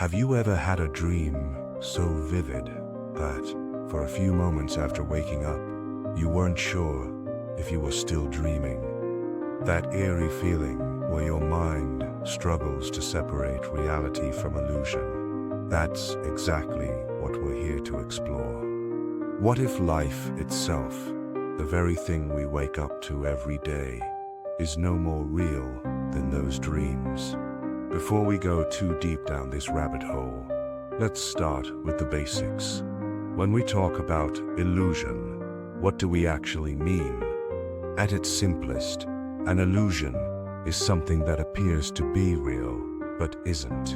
Have you ever had a dream so vivid that, for a few moments after waking up, you weren't sure if you were still dreaming? That eerie feeling where your mind struggles to separate reality from illusion. That's exactly what we're here to explore. What if life itself, the very thing we wake up to every day, is no more real than those dreams? Before we go too deep down this rabbit hole, let's start with the basics. When we talk about illusion, what do we actually mean? At its simplest, an illusion is something that appears to be real, but isn't.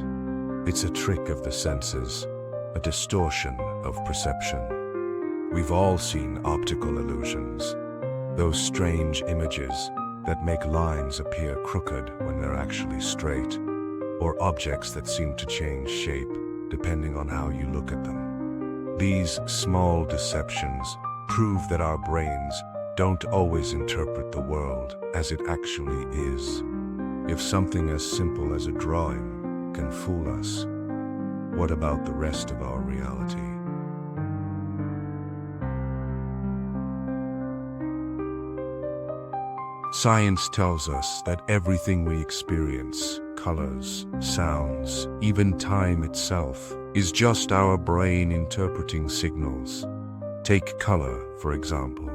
It's a trick of the senses, a distortion of perception. We've all seen optical illusions, those strange images that make lines appear crooked when they're actually straight, or objects that seem to change shape depending on how you look at them. These small deceptions prove that our brains don't always interpret the world as it actually is. If something as simple as a drawing can fool us, what about the rest of our reality? Science tells us that everything we experience, colors, sounds, even time itself, is just our brain interpreting signals. Take color, for example.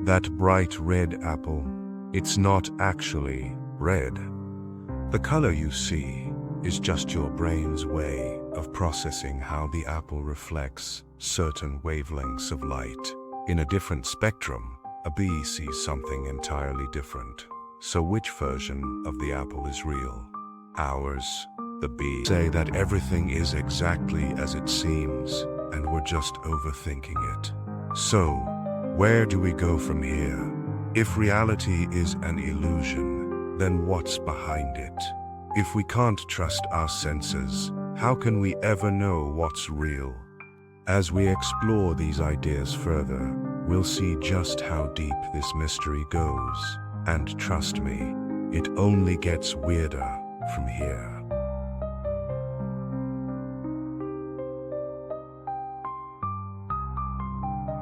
That bright red apple, it's not actually red. The color you see is just your brain's way of processing how the apple reflects certain wavelengths of light. In a different spectrum, a bee sees something entirely different. So which version of the apple is real? Ours, the bee, say that everything is exactly as it seems, and we're just overthinking it. So, where do we go from here? If reality is an illusion, then what's behind it? If we can't trust our senses, how can we ever know what's real? As we explore these ideas further, we'll see just how deep this mystery goes. And trust me, it only gets weirder from here.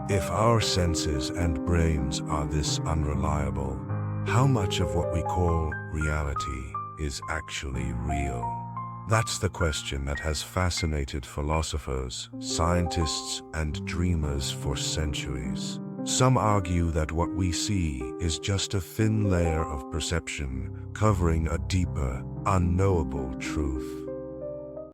If our senses and brains are this unreliable, how much of what we call reality is actually real? That's the question that has fascinated philosophers, scientists, and dreamers for centuries. Some argue that what we see is just a thin layer of perception covering a deeper, unknowable truth.